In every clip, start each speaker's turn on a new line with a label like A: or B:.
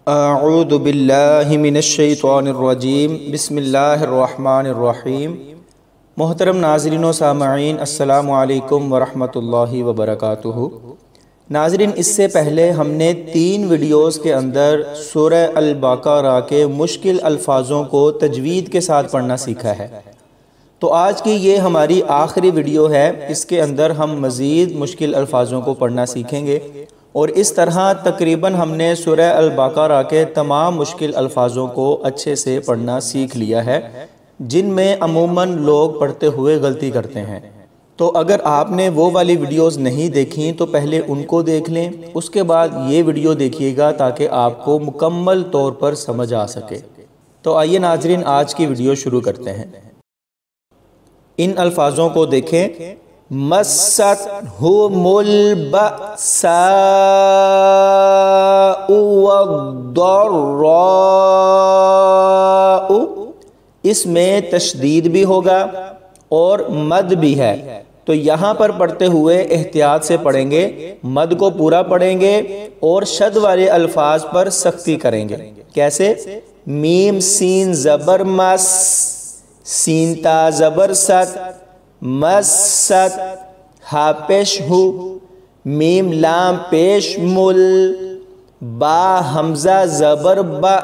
A: اعوذ باللہ من الشیطان الرجیم بسم اللہ الرحمن الرحیم۔ محترم ناظرین و سامعین، السلام علیکم ورحمۃ اللہ وبرکاتہ۔ ناظرین، اس سے پہلے ہم نے 3 ویڈیوز کے اندر سورہ البقرہ کے مشکل الفاظوں کو تجوید کے ساتھ پڑھنا سیکھا ہے، تو آج کی یہ ہماری آخری ویڈیو ہے۔ اس کے اندر ہم مزید مشکل الفاظوں کو پڑھنا سیکھیں گے، اور اس طرح تقریباً ہم نے سورہ البقرہ کے تمام مشکل الفاظوں کو اچھے سے پڑھنا سیکھ لیا ہے، جن میں عموماً لوگ پڑھتے ہوئے غلطی کرتے ہیں۔ تو اگر آپ نے وہ والی ویڈیوز نہیں دیکھیں تو پہلے ان کو دیکھ لیں، اس کے بعد یہ ویڈیو دیکھیے گا تاکہ آپ کو مکمل طور پر سمجھ آ سکے۔ تو آئیے ناظرین، آج کی ویڈیو شروع کرتے ہیں۔ ان الفاظوں کو دیکھیں۔ مَسَّتْهُمُ الْبَأْسَاءُ وَالضَّرَّاءُ، اس میں تشدید بھی ہوگا اور مد بھی ہے، تو یہاں پر پڑھتے ہوئے احتیاط سے پڑھیں گے، مد کو پورا پڑھیں گے اور شد والے الفاظ پر سختی کریں گے۔ کیسے؟ میم سین زبر مس، سین تا زبر ست، مست، ہا پیش ہو، میم لام پیش مل، با حمزہ زبر با،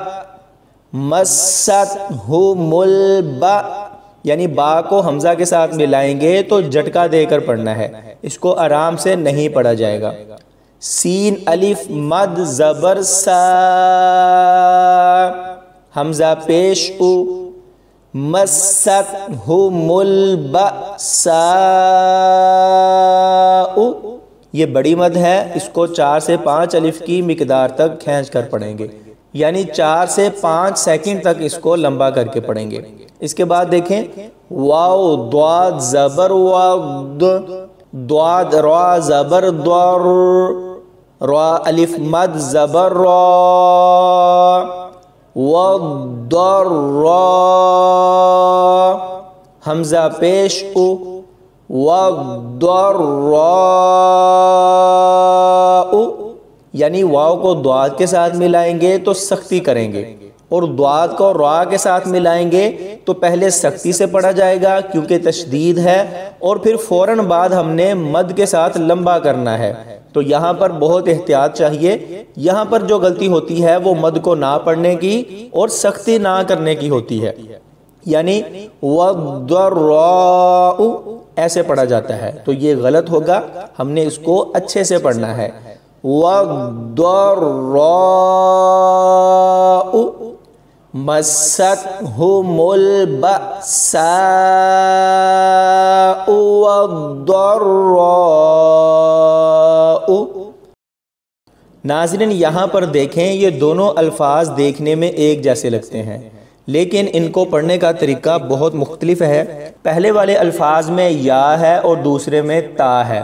A: مست ہو مل با، یعنی با کو حمزہ کے ساتھ ملائیں گے تو جھٹکا دے کر پڑھنا ہے، اس کو آرام سے نہیں پڑھا جائے گا۔ سین الف مد زبر سا، حمزہ پیش او، مَسَّتْهُمُ الْبَأْسَاءُ، یہ بڑی مد ہے، اس کو 4 سے 5 الف کی مقدار تک کھینچ کر پڑھیں گے، یعنی 4 سے 5 سیکنڈ تک اس کو لمبا کر کے پڑھیں گے۔ اس کے بعد دیکھیں، واو ضاد زبر واد، ضاد را زبر در، را الف مد زبر را، وَالضَّرَّاءُ، حمزہ پیش او، وَالضَّرَّاءُ، یعنی واو کو ضاد کے ساتھ ملائیں گے تو سختی کریں گے، اور ضاد کو را کے ساتھ ملائیں گے تو پہلے سختی سے پڑھا جائے گا کیونکہ تشدید ہے، اور پھر فوراً بعد ہم نے مد کے ساتھ لمبا کرنا ہے، تو یہاں پر بہت احتیاط چاہیے۔ یہاں پر جو غلطی ہوتی ہے وہ مد کو نہ پڑھنے کی اور سختی نہ کرنے کی ہوتی ہے، یعنی وَالضَّرَّاءُ ایسے پڑھا جاتا ہے، تو یہ غلط ہوگا، ہم نے اس کو اچھے سے پڑھنا ہے۔ وَالضَّرَّاءُ مَسَّتْهُمُ الْبَأْسَاءُ وَالضَّرَّاءُ۔ ناظرین، یہاں پر دیکھیں، یہ دونوں الفاظ دیکھنے میں ایک جیسے لگتے ہیں، لیکن ان کو پڑھنے کا طریقہ بہت مختلف ہے۔ پہلے والے الفاظ میں یا ہے اور دوسرے میں تا ہے،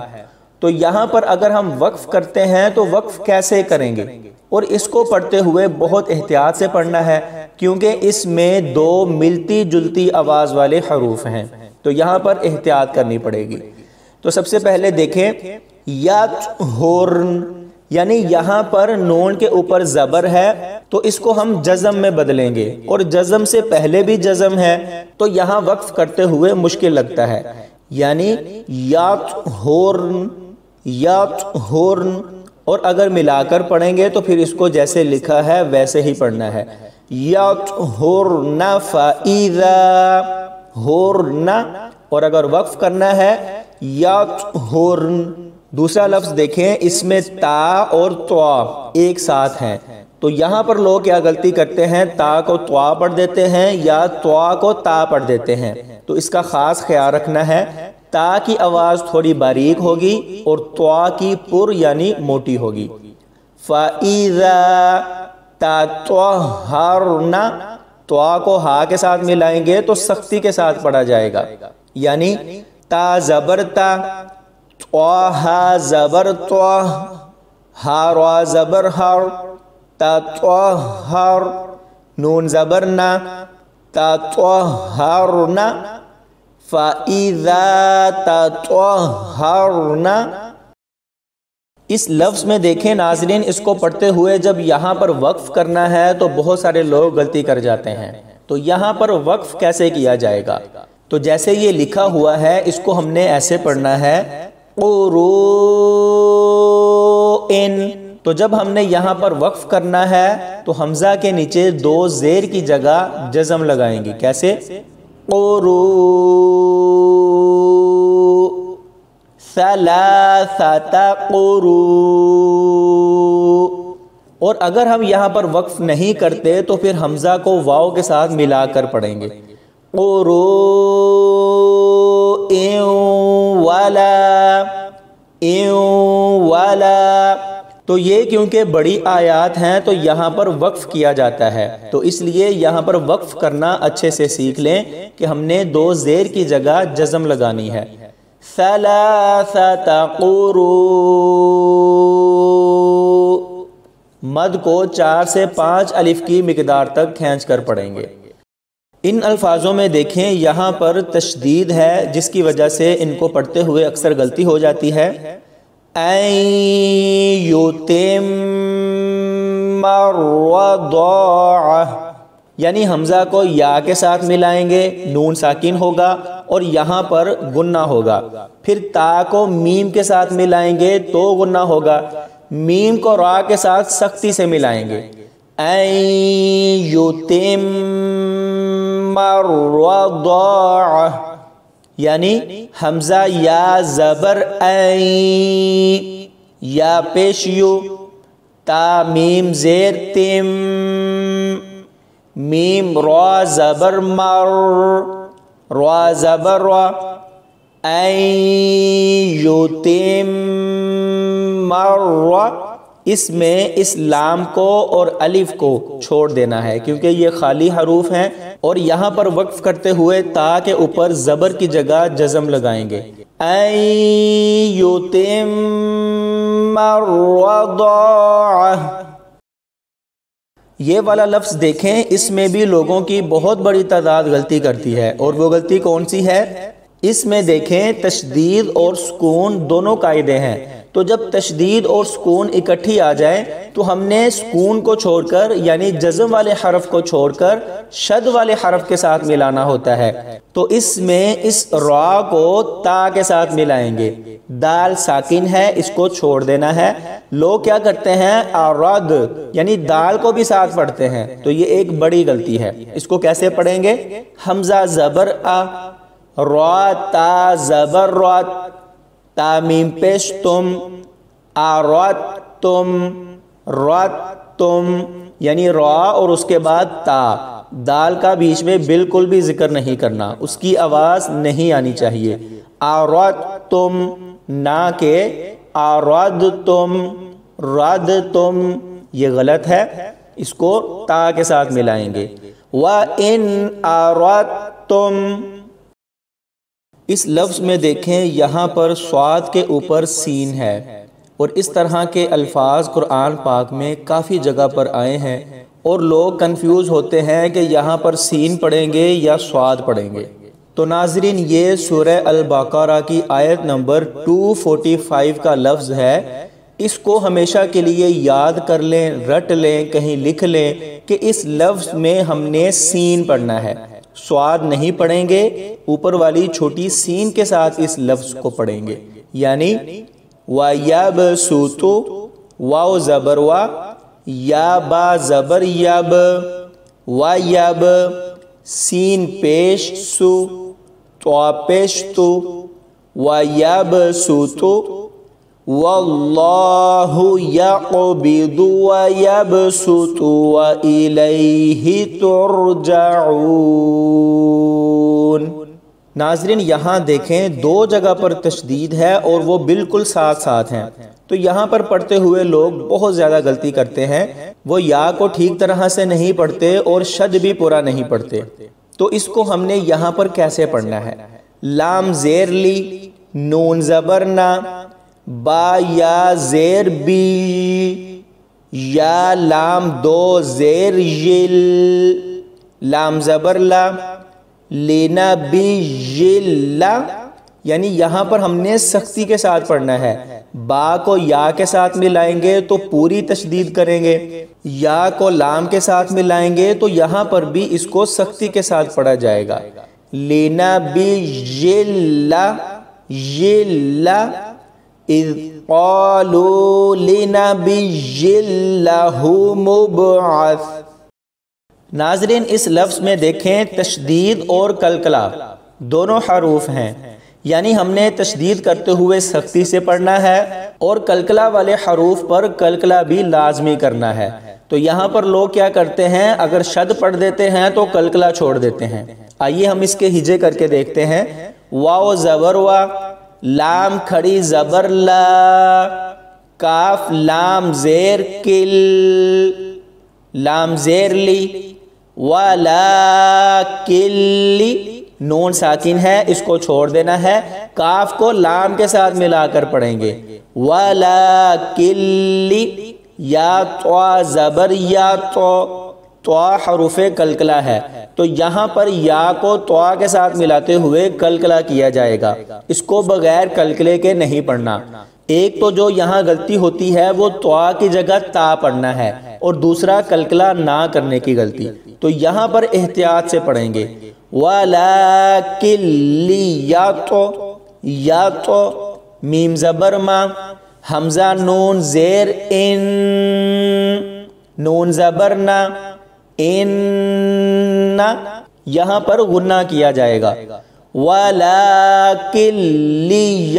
A: تو یہاں پر اگر ہم وقف کرتے ہیں تو وقف کیسے کریں گے، اور اس کو پڑھتے ہوئے بہت احتیاط سے پڑھنا ہے کیونکہ اس میں 2 ملتی جلتی آواز والے حروف ہیں، تو یہاں پر احتیاط کرنی پڑے گی۔ تو سب سے پہلے دیکھیں، یَطْہُرْن، یعنی یہاں پر نون کے اوپر زبر ہے تو اس کو ہم جزم میں بدلیں گے، اور جزم سے پہلے بھی جزم ہے تو یہاں وقف کرتے ہوئے مشکل لگتا ہے، یعنی یَطْہُرْن، یَطْہُرْن، اور اگر ملا کر پڑھیں گے تو پھر اس کو جیسے لکھا ہے ویسے ہی پڑھنا ہے، یَطْہُرْنَ فَإِذَا ہُرْنَ، اور اگر وقف کرنا ہے یَطْہُرْن۔ دوسرا لفظ دیکھیں، اس میں تا اور طوا ایک ساتھ ہیں، تو یہاں پر لوگ کیا غلطی کرتے ہیں، تا کو طوا پڑھ دیتے ہیں یا طوا کو تا پڑھ دیتے ہیں، تو اس کا خاص خیال رکھنا ہے، تا کی آواز تھوڑی باریک ہوگی اور طوا کی پر یعنی موٹی ہوگی۔ فَإِذَا تَطَہَّرْنَ، طوا کو ہا کے ساتھ ملائیں گے تو سختی کے ساتھ پڑھا جائے گا، یعنی تا زبر تا، طوا زبر طوا، ہا را زبر ہر، تطہر، نون زبر نا، تطہرن، فَإِذَا تَطَہَّرْنَ، اس لفظ میں دیکھیں ناظرین، اس کو پڑھتے ہوئے جب یہاں پر وقف کرنا ہے تو بہت سارے لوگ غلطی کر جاتے ہیں. تو یہاں پر وقف کیسے کیا جائے گا؟ تو جیسے یہ لکھا ہوا ہے اس کو ہم نے ایسے پڑھنا ہے قروءن. تو جب ہم نے یہاں پر وقف کرنا ہے تو حمزہ کے نیچے دو زیر کی جگہ جزم لگائیں گے. کیسے؟ قروء، ثلاثۃ قروء. اور اگر ہم یہاں پر وقف نہیں کرتے تو پھر حمزہ کو واو کے ساتھ ملا کر پڑھیں گے. قروء ولا. تو یہ کیونکہ بڑی آیات ہیں تو یہاں پر وقف کیا جاتا ہے، تو اس لیے یہاں پر وقف کرنا اچھے سے سیکھ لیں کہ ہم نے دو زیر کی جگہ جزم لگانی ہے. ثلاثۃ قروء. مد کو 4 سے 5 الف کی مقدار تک کھینچ کر پڑھیں گے. ان الفاظوں میں دیکھیں یہاں پر تشدید ہے جس کی وجہ سے ان کو پڑھتے ہوئے اکثر غلطی ہو جاتی ہے. یتم الرضاعہ، یعنی حمزہ کو یا کے ساتھ ملائیں گے، نون ساکن ہوگا اور یہاں پر غنہ ہوگا. پھر تا کو میم کے ساتھ ملائیں گے تو غنہ ہوگا. میم کو را کے ساتھ سختی سے ملائیں گے. یتم الرضاعہ، یعنی حمزہ یا زبر این، یا پیش یو، تا میم زیر تم، میم را زبر مر، را زبر را، این یتم مر. اس میں اس لام کو اور الف کو چھوڑ دینا ہے کیونکہ یہ خالی حروف ہیں، اور یہاں پر وقف کرتے ہوئے تا کے اوپر زبر کی جگہ جزم لگائیں گے. این یتم الرضاعہ. یہ والا لفظ دیکھیں، اس میں بھی لوگوں کی بہت بڑی تعداد غلطی کرتی ہے، اور وہ غلطی کون سی ہے؟ اس میں دیکھیں تشدید اور سکون دونوں قاعدے ہیں. تو جب تشدید اور سکون اکٹھی آ جائے تو ہم نے سکون کو چھوڑ کر یعنی جزم والے حرف کو چھوڑ کر شد والے حرف کے ساتھ ملانا ہوتا ہے. تو اس میں اس را کو تا کے ساتھ ملائیں گے. دال ساکن ہے، اس کو چھوڑ دینا ہے. لوگ کیا کرتے ہیں؟ ارد یعنی دال کو بھی ساتھ پڑھتے ہیں، تو یہ ایک بڑی غلطی ہے. اس کو کیسے پڑھیں گے؟ حمزہ زبر آ، را تا زبر را، تا میم پیش تم، آرات تم، رات تم، یعنی را اور اس کے بعد تا. دال کا بیچ میں بالکل بھی ذکر نہیں کرنا، اس کی آواز نہیں آنی چاہیے. آرات تم نہ کہ آراد تم، راد تم، یہ غلط ہے. اس کو تا کے ساتھ ملائیں گے. وَإِنْ أَرَدْتُمْ. اس لفظ میں دیکھیں یہاں پر صاد کے اوپر سین ہے، اور اس طرح کے الفاظ قرآن پاک میں کافی جگہ پر آئے ہیں، اور لوگ کنفیوز ہوتے ہیں کہ یہاں پر سین پڑھیں گے یا صاد پڑھیں گے. تو ناظرین یہ سورہ البقرہ کی آیت نمبر 245 کا لفظ ہے. اس کو ہمیشہ کے لیے یاد کر لیں، رٹ لیں، کہیں لکھ لیں کہ اس لفظ میں ہم نے سین پڑھنا ہے، صاد نہیں پڑھیں گے. اوپر والی چھوٹی سین کے ساتھ اس لفظ کو پڑھیں گے، یعنی وَيَبْسُطُ، واو زبر وا، یا با زبر یب، وَيَب، سین پیش سو، تو پیش تو، وَيَبْسُطُ وَاللَّهُ يَقْبِضُ وَيَبْسُطُ وَإِلَيْهِ تُرْجَعُونَ. ناظرین یہاں دیکھیں دو جگہ پر تشدید ہے اور وہ بالکل ساتھ ساتھ ہیں. تو یہاں پر پڑھتے ہوئے لوگ بہت زیادہ غلطی کرتے ہیں، وہ یا کو ٹھیک طرح سے نہیں پڑھتے اور شد بھی پورا نہیں پڑھتے. تو اس کو ہم نے یہاں پر کیسے پڑھنا ہے؟ لام زیر لی، نون زبر نا، با یا زیر بی، یا لام دو زیر یل، لام زبر لا، لینا بی یل لا، یعنی یہاں پر ہم نے سختی کے ساتھ پڑھنا ہے. با کو یا کے ساتھ ملائیں گے تو پوری تشدید کریں گے، یا کو لام کے ساتھ ملائیں گے تو یہاں پر بھی اس کو سختی کے ساتھ پڑھا جائے گا۔ لِنَبِيِّ اِذْ قَالُوا لِنَبِيٍّ لَهُ مُبْعَثٍ۔ ناظرین اس لفظ میں دیکھیں تشدید اور قلقلہ دونوں حروف ہیں، یعنی ہم نے تشدید کرتے ہوئے سختی سے پڑھنا ہے اور قلقلہ والے حروف پر قلقلہ بھی لازمی کرنا ہے۔ تو یہاں پر لوگ کیا کرتے ہیں، اگر شد پڑھ دیتے ہیں تو قلقلہ چھوڑ دیتے ہیں۔ آئیے ہم اس کے ہجے کر کے دیکھتے ہیں۔ واو زبر وا، لام کھڑی زبر لا، کاف لام زیر کل، لام زیر لی، ولا کلی، نون ساکن ہے اس کو چھوڑ دینا ہے، کاف کو لام کے ساتھ ملا کر پڑھیں گے، ولا کلی، یا تو زبر یا تو حروف قلقلہ ہے، تو یہاں پر یا کو تو کے ساتھ ملاتے ہوئے قلقلہ کیا جائے گا، اس کو بغیر قلقلے کے نہیں پڑھنا۔ ایک تو جو یہاں غلطی ہوتی ہے وہ تو کی جگہ تا پڑھنا ہے، اور دوسرا قلقلہ نہ کرنے کی غلطی، تو یہاں پر احتیاط سے پڑھیں گے۔ وَلَكِنْ یا تو میم زبر ما، حمزہ نون زیر ان، نون زبر نا، ان، یہاں پر غنہ کیا جائے گا۔ وَلَكِنْ لِيَطْمَئِنَّ۔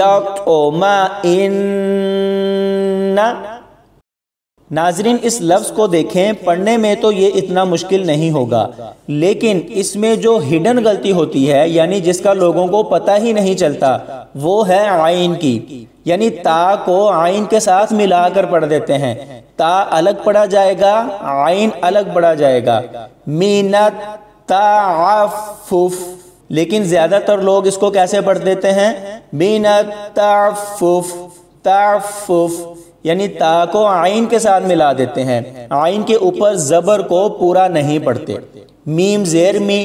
A: ناظرین اس لفظ کو دیکھیں، پڑھنے میں تو یہ اتنا مشکل نہیں ہوگا، لیکن اس میں جو ہڈن غلطی ہوتی ہے، یعنی جس کا لوگوں کو پتہ ہی نہیں چلتا، وہ ہے عین کی، یعنی تا کو عین کے ساتھ ملا کر پڑھ دیتے ہیں، تا الگ پڑھا جائے گا، عین الگ پڑھا جائے گا، مینت تعفف، لیکن زیادہ تر لوگ اس کو کیسے پڑھ دیتے ہیں، مینت تعفف، تعفف، یعنی تا کو عین کے ساتھ ملا دیتے ہیں، عین کے اوپر زبر کو پورا نہیں پڑھتے۔ میم زیر می،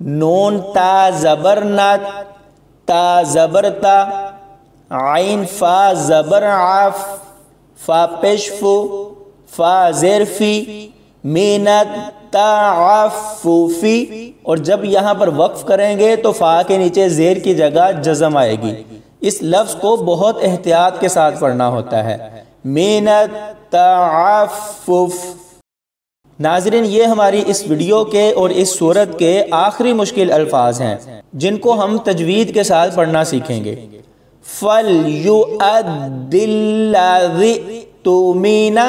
A: نون تا زبر نات، تا زبر تا، عین فا زبر عاف، فا پیش فو، فا زیر فی، مینت تعففی، اور جب یہاں پر وقف کریں گے تو فا کے نیچے زیر کی جگہ جزم آئے گی۔ اس لفظ کو بہت احتیاط کے ساتھ پڑھنا ہوتا ہے، مینت تعفف۔ ناظرین یہ ہماری اس ویڈیو کے اور اس سورت کے آخری مشکل الفاظ ہیں جن کو ہم تجوید کے ساتھ پڑھنا سیکھیں گے۔ فَلْيُؤَدِّ الَّذِي تُؤْمِنَ،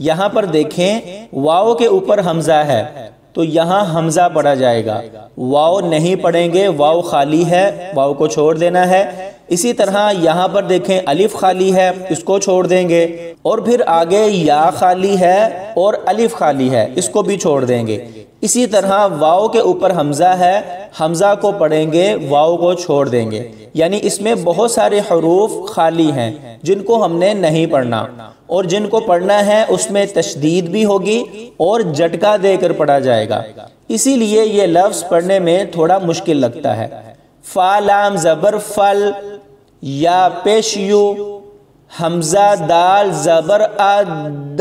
A: یہاں پر دیکھیں واو کے اوپر حمزہ ہے تو یہاں حمزہ پڑھا جائے گا، واو نہیں پڑھیں گے، واو خالی ہے، واو کو چھوڑ دینا ہے۔ اسی طرح یہاں پر دیکھیں الف خالی ہے، اس کو چھوڑ دیں گے، اور پھر آگے یا خالی ہے اور الف خالی ہے، اس کو بھی چھوڑ دیں گے۔ اسی طرح واو کے اوپر حمزہ ہے، حمزہ کو پڑھیں گے، واو کو چھوڑ دیں گے، یعنی اس میں بہت سارے حروف خالی ہیں جن کو ہم نے نہیں پڑھنا، اور جن کو پڑھنا ہے اس میں تشدید بھی ہوگی اور جھٹکا دے کر پڑھا جائے گا، اسی لیے یہ لفظ پڑھنے میں تھوڑا مشکل لگتا ہے۔ فا لام زبر فل، یا پیش یو، حمزہ دال زبر اد،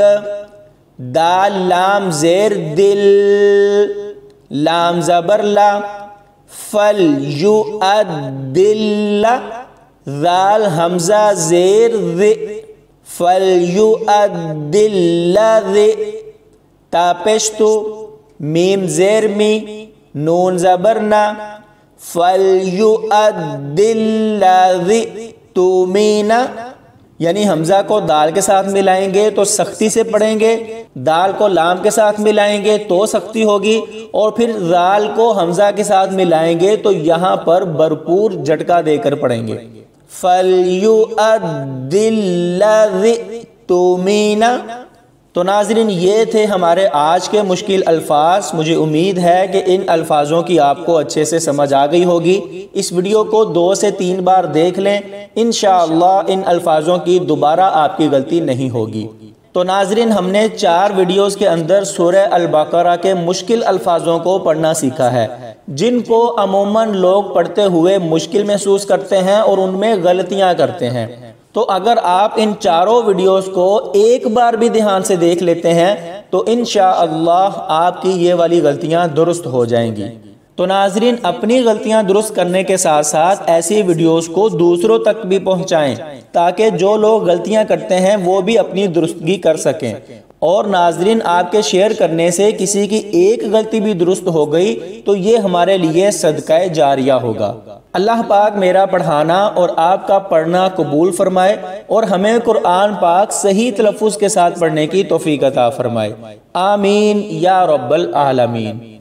A: دال لام زیر دل، لام زبر لا، فل یو ادل، ذال حمزہ زیر ذ، فل یو ادل ذ، تا پیشتو، میم زیر می، نون زبر نا، فل یو ادل ذ تُؤْمِنَ، یعنی حمزہ کو دال کے ساتھ ملائیں گے تو سختی سے پڑھیں گے، دال کو لام کے ساتھ ملائیں گے تو سختی ہوگی، اور پھر ذال کو حمزہ کے ساتھ ملائیں گے تو یہاں پر بھرپور جھٹکا دے کر پڑھیں گے۔ فَلْيُؤَدِّ الَّذِي تُؤْمِنَ۔ تو ناظرین یہ تھے ہمارے آج کے مشکل الفاظ، مجھے امید ہے کہ ان الفاظوں کی آپ کو اچھے سے سمجھ آ گئی ہوگی۔ اس ویڈیو کو 2 سے 3 بار دیکھ لیں، انشاءاللہ ان الفاظوں کی دوبارہ آپ کی غلطی نہیں ہوگی۔ تو ناظرین ہم نے 4 ویڈیوز کے اندر سورہ البقرہ کے مشکل الفاظوں کو پڑھنا سیکھا ہے، جن کو عموماً لوگ پڑھتے ہوئے مشکل محسوس کرتے ہیں اور ان میں غلطیاں کرتے ہیں۔ تو تو اگر آپ ان چاروں ویڈیوز کو ایک بار بھی دھیان سے دیکھ لیتے ہیں تو انشاءاللہ آپ کی یہ والی غلطیاں درست ہو جائیں گی۔ تو ناظرین، اپنی غلطیاں درست کرنے کے ساتھ ساتھ ایسی ویڈیوز کو دوسروں تک بھی پہنچائیں تاکہ جو لوگ غلطیاں کرتے ہیں وہ بھی اپنی درستگی کر سکیں۔ اور ناظرین، آپ کے شیئر کرنے سے کسی کی ایک غلطی بھی درست ہو گئی تو یہ ہمارے لیے صدقہ جاریہ ہوگا۔ اللہ پاک میرا پڑھانا اور آپ کا پڑھنا قبول فرمائے اور ہمیں قرآن پاک صحیح تلفظ کے ساتھ پڑھنے کی توفیق عطا فرمائے۔ آمین یا رب العالمین۔